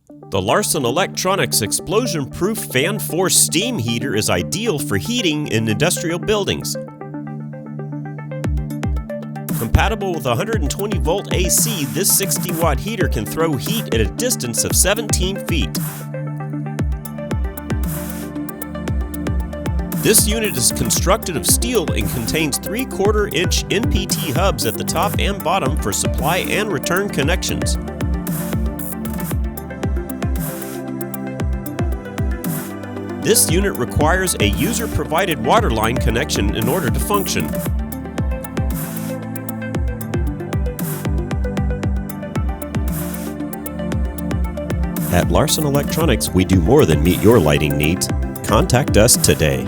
The Larson Electronics explosion-proof fan-force steam heater is ideal for heating in industrial buildings. Compatible with 120-volt AC, this 60-watt heater can throw heat at a distance of 17 feet. This unit is constructed of steel and contains 3/4-inch NPT hubs at the top and bottom for supply and return connections. This unit requires a user-provided water line connection in order to function. At Larson Electronics, we do more than meet your lighting needs. Contact us today.